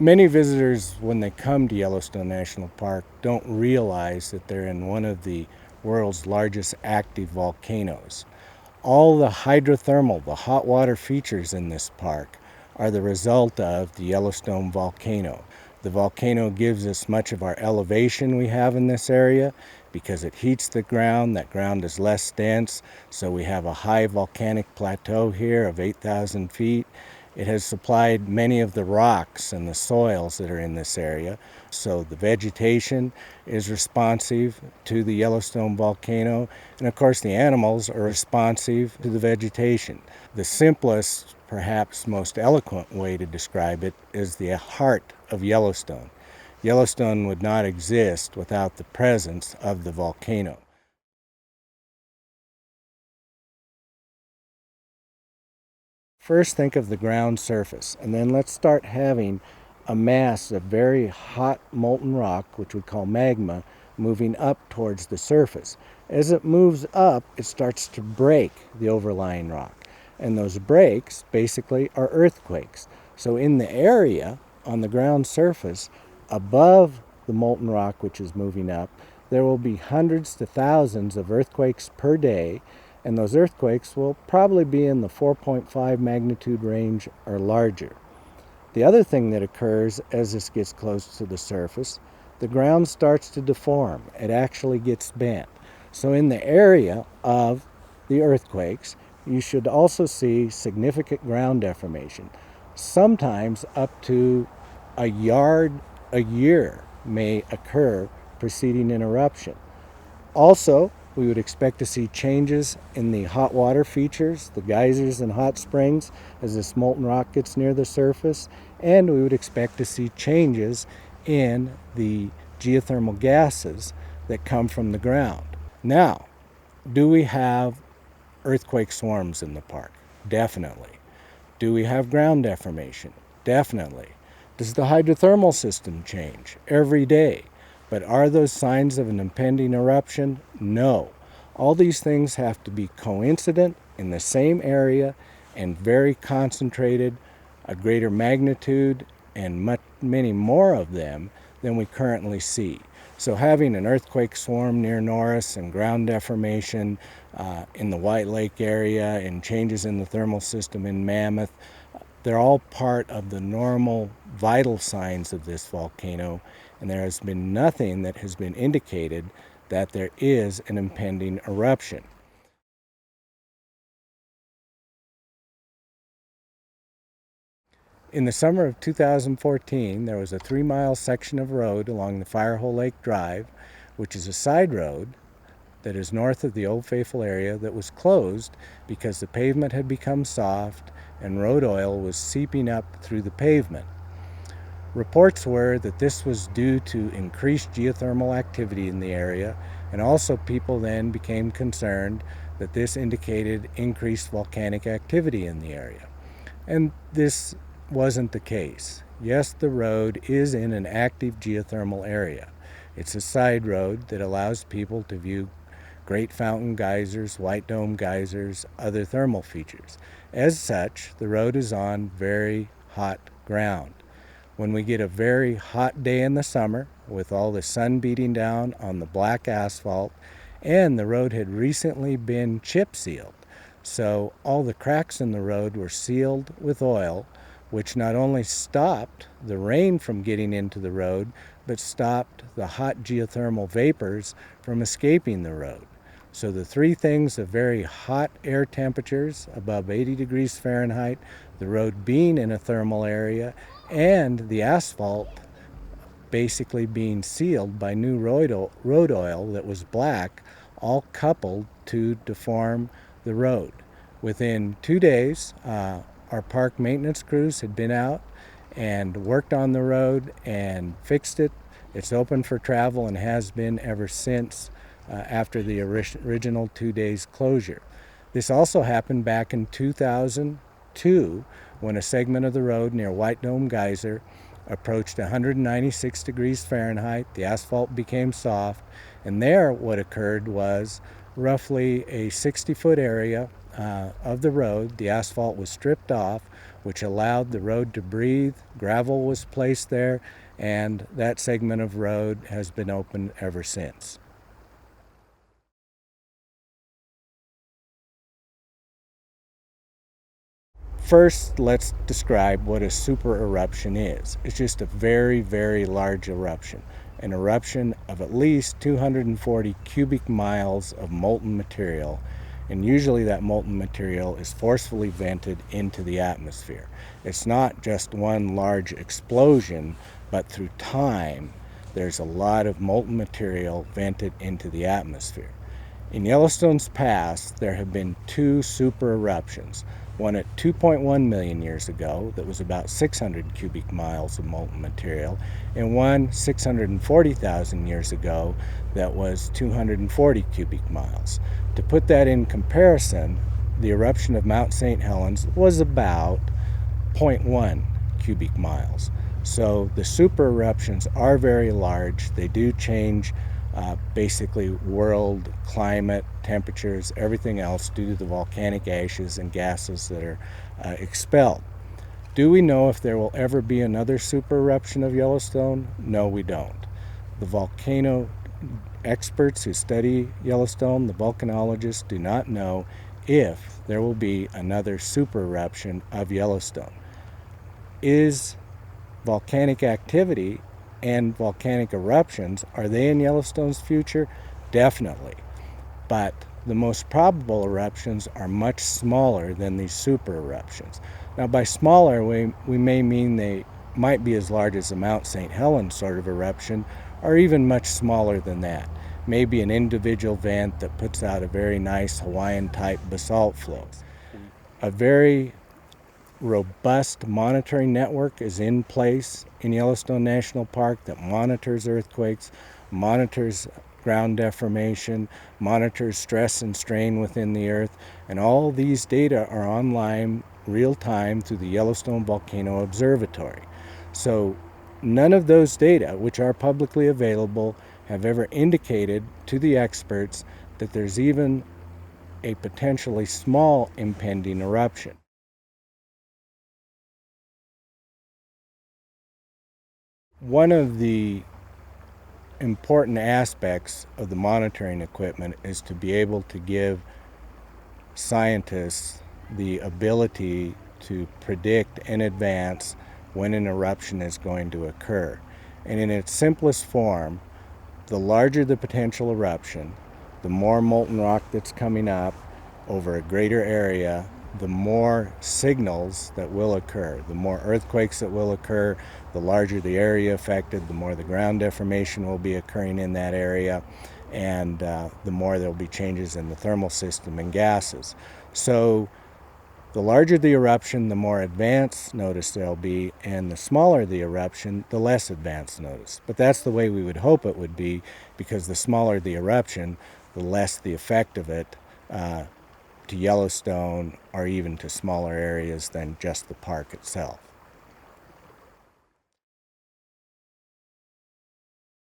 Many visitors, when they come to Yellowstone National Park, don't realize that they're in one of the world's largest active volcanoes. All the hydrothermal, the hot water features in this park are the result of the Yellowstone volcano. The volcano gives us much of our elevation we have in this area because it heats the ground. That ground is less dense, so we have a high volcanic plateau here of 8,000 feet. It has supplied many of the rocks and the soils that are in this area, so the vegetation is responsive to the Yellowstone volcano, and of course the animals are responsive to the vegetation. The simplest, perhaps most eloquent way to describe it is the heart of Yellowstone. Yellowstone would not exist without the presence of the volcano. First, think of the ground surface, and then let's start having a mass of very hot molten rock, which we call magma, moving up towards the surface. As it moves up, it starts to break the overlying rock, and those breaks basically are earthquakes. So in the area on the ground surface above the molten rock which is moving up, there will be hundreds to thousands of earthquakes per day, and those earthquakes will probably be in the 4.5 magnitude range or larger. The other thing that occurs as this gets close to the surface, the ground starts to deform. It actually gets bent. So in the area of the earthquakes, you should also see significant ground deformation. Sometimes up to a yard a year may occur preceding an eruption. Also, we would expect to see changes in the hot water features, the geysers and hot springs, as this molten rock gets near the surface, and we would expect to see changes in the geothermal gases that come from the ground. Now, do we have earthquake swarms in the park? Definitely. Do we have ground deformation? Definitely. Does the hydrothermal system change? Every day. But are those signs of an impending eruption? No. All these things have to be coincident in the same area and very concentrated, a greater magnitude, and many more of them than we currently see. So having an earthquake swarm near Norris and ground deformation in the White Lake area and changes in the thermal system in Mammoth, they're all part of the normal vital signs of this volcano, and there has been nothing that has been indicated that there is an impending eruption. In the summer of 2014, there was a 3-mile section of road along the Firehole Lake Drive, which is a side road that is north of the Old Faithful area, that was closed because the pavement had become soft and road oil was seeping up through the pavement. Reports were that this was due to increased geothermal activity in the area, and also people then became concerned that this indicated increased volcanic activity in the area. And this wasn't the case. Yes, the road is in an active geothermal area. It's a side road that allows people to view Great Fountain geysers, White Dome geysers, other thermal features. As such, the road is on very hot ground. When we get a very hot day in the summer with all the sun beating down on the black asphalt, and the road had recently been chip sealed, so all the cracks in the road were sealed with oil, which not only stopped the rain from getting into the road, but stopped the hot geothermal vapors from escaping the road. So the three things of very hot air temperatures above 80 degrees Fahrenheit, the road being in a thermal area, and the asphalt basically being sealed by new road oil that was black, all coupled to deform the road. Within 2 days, our park maintenance crews had been out and worked on the road and fixed it. It's open for travel and has been ever since after the original 2 days closure. This also happened back in 2002 when a segment of the road near White Dome Geyser approached 196 degrees Fahrenheit. The asphalt became soft, and there what occurred was roughly a 60-foot area of the road. The asphalt was stripped off which allowed the road to breathe. Gravel was placed there, and that segment of road has been open ever since. First, let's describe what a super eruption is. It's just a very, very large eruption, an eruption of at least 240 cubic miles of molten material, and usually that molten material is forcefully vented into the atmosphere. It's not just one large explosion, but through time, there's a lot of molten material vented into the atmosphere. In Yellowstone's past, there have been two super eruptions, one at 2.1 million years ago that was about 600 cubic miles of molten material, and one 640,000 years ago that was 240 cubic miles. To put that in comparison, the eruption of Mount St. Helens was about 0.1 cubic miles. So the super eruptions are very large. They do change basically world climate, temperatures, everything else due to the volcanic ashes and gases that are expelled. Do we know if there will ever be another super eruption of Yellowstone? No, we don't. The volcano experts who study Yellowstone, the volcanologists, do not know if there will be another super eruption of Yellowstone. Is volcanic activity and volcanic eruptions, are they in Yellowstone's future? Definitely. But the most probable eruptions are much smaller than these super eruptions. Now, by smaller, we may mean they might be as large as a Mount St. Helens sort of eruption, or even much smaller than that. Maybe an individual vent that puts out a very nice Hawaiian-type basalt flow. A very robust monitoring network is in place in Yellowstone National Park that monitors earthquakes, monitors ground deformation, monitors stress and strain within the earth, and all these data are online real time through the Yellowstone Volcano Observatory. So none of those data, which are publicly available, have ever indicated to the experts that there's even a potentially small impending eruption. One of the important aspects of the monitoring equipment is to be able to give scientists the ability to predict in advance when an eruption is going to occur. And in its simplest form, the larger the potential eruption, the more molten rock that's coming up over a greater area, the more signals that will occur, the more earthquakes that will occur, the larger the area affected, the more the ground deformation will be occurring in that area, and the more there will be changes in the thermal system and gases. So the larger the eruption, the more advanced notice there'll be, and the smaller the eruption, the less advanced notice. But that's the way we would hope it would be, because the smaller the eruption, the less the effect of it to Yellowstone or even to smaller areas than just the park itself.